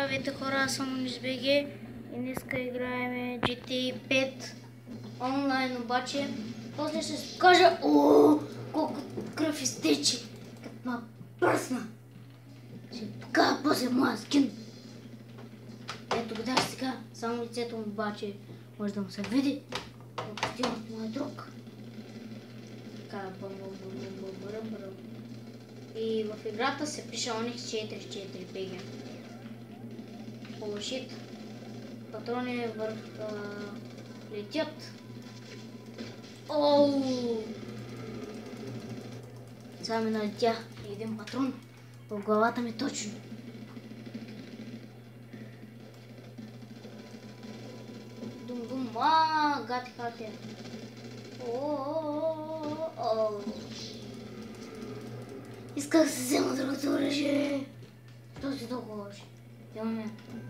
Здравейте хора, аз съм ОнизБГ и днеска играем GTA 5 онлайн, обаче после ще се кажа колко кръв изтече, като ма пръсна. Ще покажа после моя скин. Ето гледаш сега, само лицето му обаче може да му се види. Костюмът му е друг. Така, бъм. И в играта се пише Onyx 44BG. О, шит. Патрони летят. Оу! Сега ми налетя един патрон в главата ми точно. Дум-дум, гати хати. Исках да се взема другото оръжие. Този толкова лоши.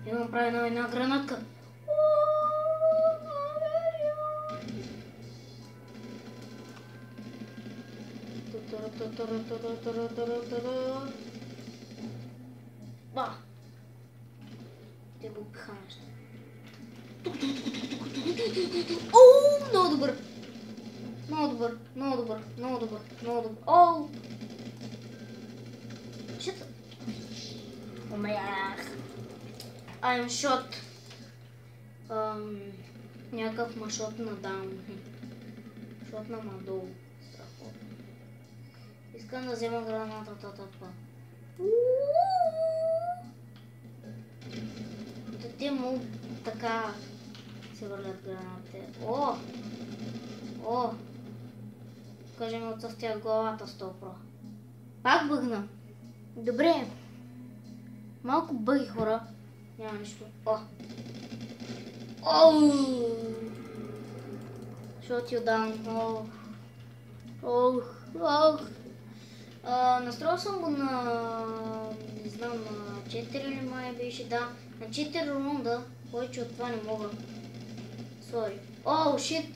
Имам прави една гранатка. Ба! Те го ханеш. Оу, много добър! Много добър. Оу! Shit. Умрях. I'm shot. Някакъв ма шот на даун. Шот на мадол. Страхотно. Искам да взема гранатата това. Те му така се вървят гранатите. О! Кажем, отсъстя главата 100%. Пак бъгна. Добре. Малко бъги, хора. Няма нищо. Shot you down. Настроил съм го на... не знам, на 4 или май беше, да. На 4 рунда. Повече от това не мога. Sorry. Shit.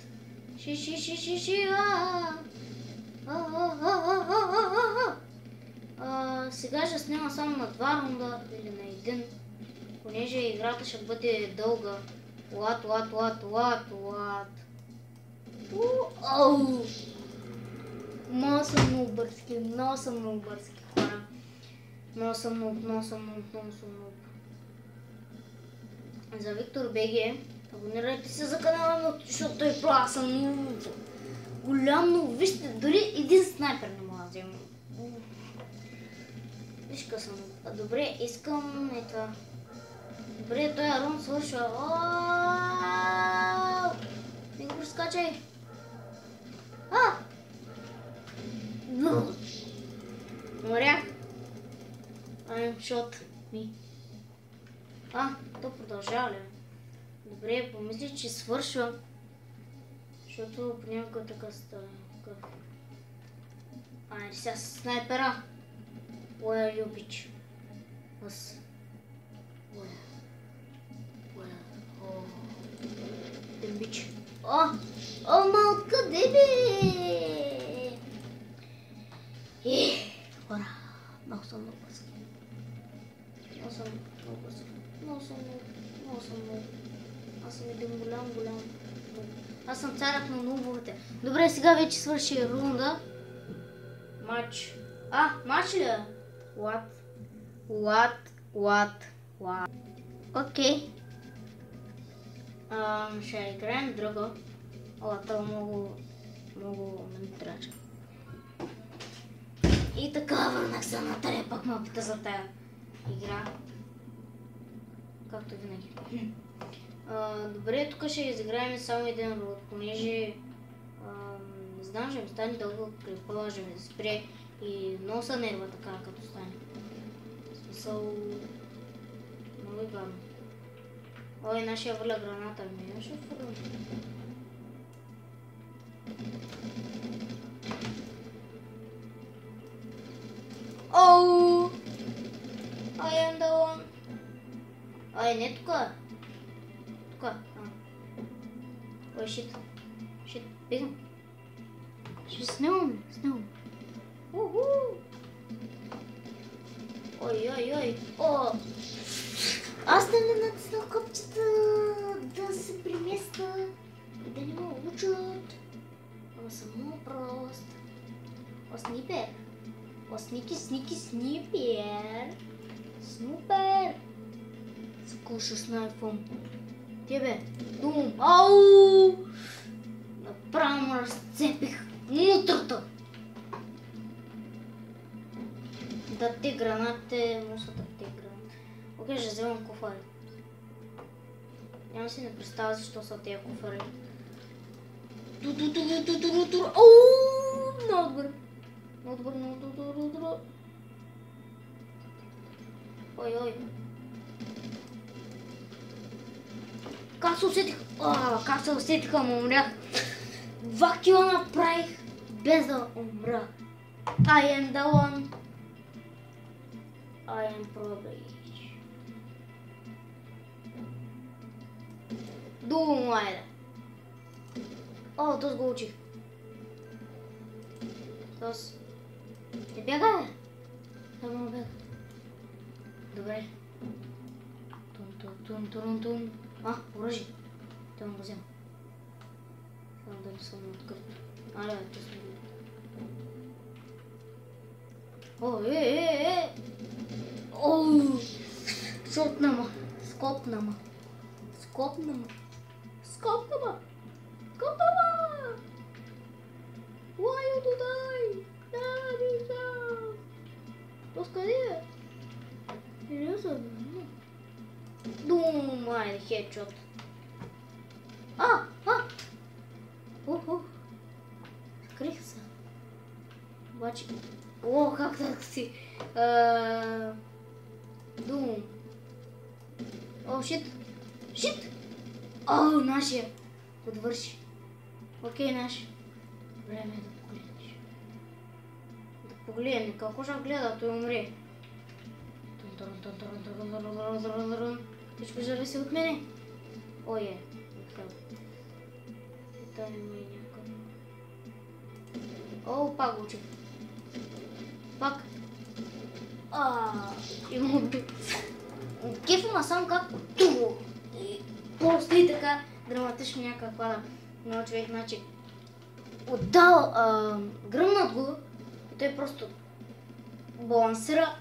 Сега ще снима само на 2 рунда или на 1, понеже играта ще бъде дълга. Много съм много бързки хора. Много съм много. За Виктор БГ, абонирайте се за канала ми, защото той права съм голям, но вижте, дори един снайпер не мога да взема. Вижка съм. Добре, искам това. Добре, той рун свършва. Не го прескачай. Умрях. I'm shot me. То продължава ли? Добре, помислих, че свършва. Защото понякога така става. Сега снайпера. Where are you, bitch? Us. Where? The bitch. Ма откъде бе? Хора, много съм много бързки. Аз съм един голям. Аз съм царят на нубовете. Добре, сега вече свърши рунда. Матч. Матч ли? What? Окей. Ще играем друго. Това много ме трача. И така върнах се на тая пак мапите за тая игра. Както винаги. Добре, тук ще изиграем само един род, понеже не знам, ще ми стане дълго, предположим да спре и много са нерва така, като стане. В смисъл... много е гадно. Нашия върля граната ми, ще фървам. I am the one. Не тука. Shit, бегам. Ще снимам. Ой. момчета да се преместа и да не ме учат. Ама съм много прост. О, снипер. О, сники, снипер. Снупер. Скоша снайпвам. Тебе. Дум. Ау! Направо му разцепих мутрата. Да те гранатите, мусата те гранати. Окей, ще вземам куфари. Няма си не представя защо са тези куфари. Ооо, много добре. Много добре. Ой. Как се усетих? Как се усетих, ама умрях. 2 кила направих без да умра. I am the one. I am probably. Думам, айде. О, тос го учих. Тос. Не бяга, бе. Само бяга. Добре. Тун. Оръжие. Тъм го взема. Само да не съм открит. Тос не го. О, Оу! Скопна ма. Why you to die? Тос къде е? Сериозно? Думай, хедшот. Скрих се. Обаче... О, как так си? Дум. О, шит. О, нашия. Подвърши. Окей, нашия. Време е да погледнеш. Да погледне. Какво ще гледа? Той умре. Всичко зависи от мене. Ой, Дай ми някакъв. О, пак го учих. Пак. Има убил. Кефа сам как и просто и така драматично някаква на човек, значи отдал, гръмнат го и той просто балансира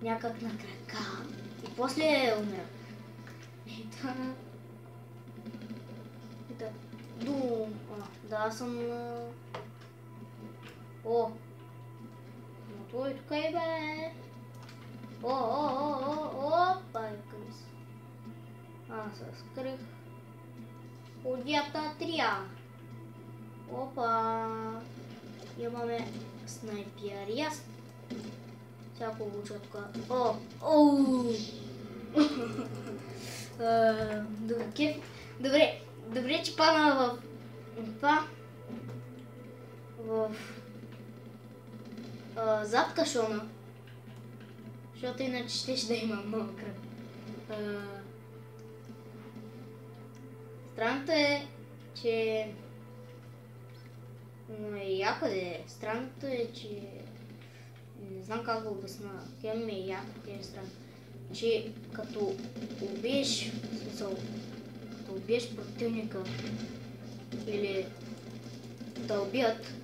някак на крака и после умира. Да, аз съм на... О! Но той тук е, бе! Пайка ми се. Аз се скрих. Одята трия. Опа! Имаме снайпер. Ясно. Всяко обуча тук. Добре, че пана в това. Зад кашона. Защото иначе ще да има много кръв. Странното е, че... Но е яко де. Странното е, че... Не знам как го обясна. Хем е яко, хем е странно. Че като убиеш, като убиеш противника или да убият...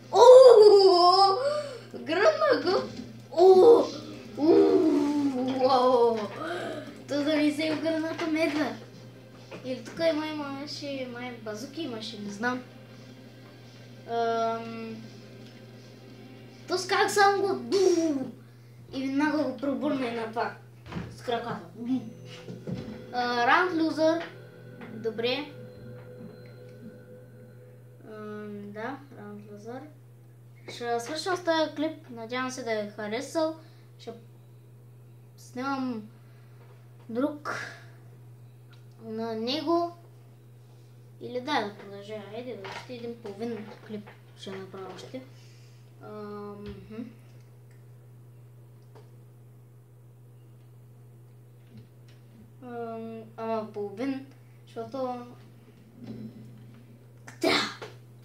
Гръмна го! То да не се гръмната медва. Или тук имаше базуки, имаше, не знам. То с как само го и веднага го пробърне на това с краката. Round loser. Добре. Да, round loser. Ще свършам с този клип. Надявам се да е харесал. Ще снимам друг на него. Или да продължа. Айде да още един половин клип ще направя още. Половин, защото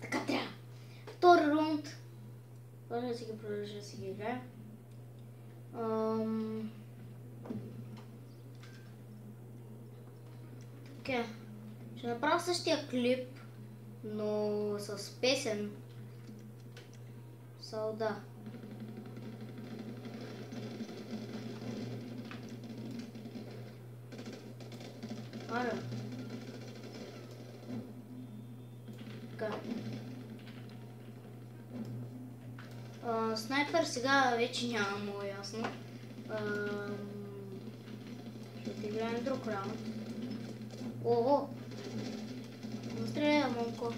така трябва. Втори рунд. Може да си ги продължа да си ги играя. Окей. Ще направя същия клип, но с песен. Да. Аре. Така. Снайпер сега вече няма много ясно. Ще играем друг раунд. Ого! Не стреляй, момко.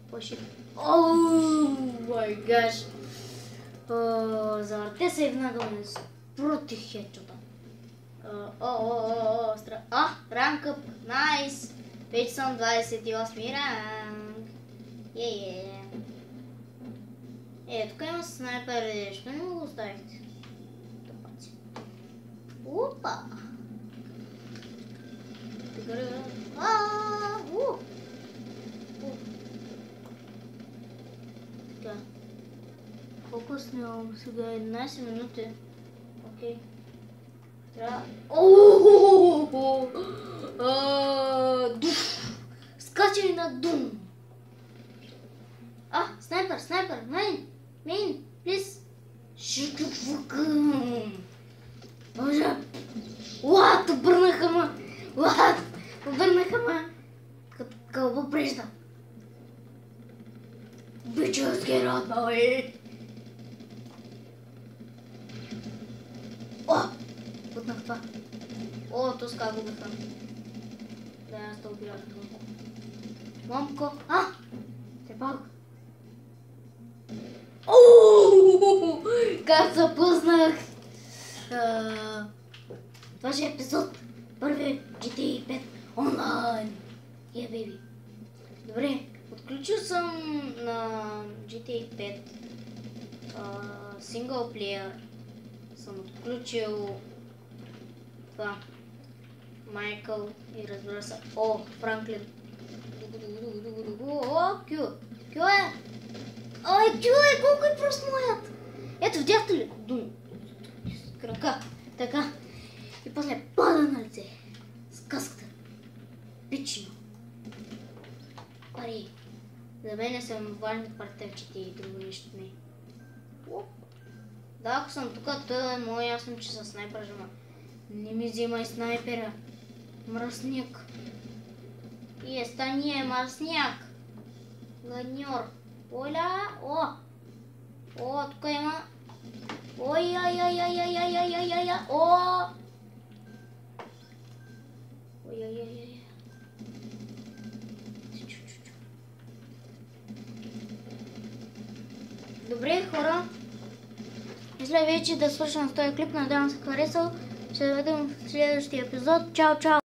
Пошли. Оу, май гаш! Завърте се и веднага ме против хедшота. Ранкъп! Найс! Вече съм 28 ранг. Тук има снайпер, защо не го оставихте? Опа! Така. Колко снимам сега? 11 минути. Окей. Трябва... Скачай на Дум! Снайпер! Мейн! Плиз! Шикафукъм! Боже! What? Обърнаха ма! What? Обърнаха ма! Като кълбо прежда. Bitches get out my way! Путнах това. То ска го биха. Да, аз те убивах Момко. Момко! Се пак! Как се пуснах! Това ще е епизод. Първи GTA 5 онлайн. Бейби. Добре, отключил съм на GTA 5 синглплеер. Съм отключил това. Майкъл и разбира се. Франклин. Кю. Кю е! Кю е! Колко е прост моят! Ето, видяхте ли? Дум. Крака. Така. И после пада на лице. С каската. Пично. Пари. За мен са важни партевчите и друго нещо не. Да, ако съм тук, то е много ясно, че са снайпер жена. Не ми взимай снайпера. Мръсник. И стани мръсняк. Гладньор. Оля! Тук има. Ой-ой-ой-ой-ой-ой-ой-ой-ой-ой! Ой-ой-ой-ой. Добре, хора. Мисля вече да свършим с този клип. Надявам се харесал. Ще видим в следващия епизод. Чао, чао!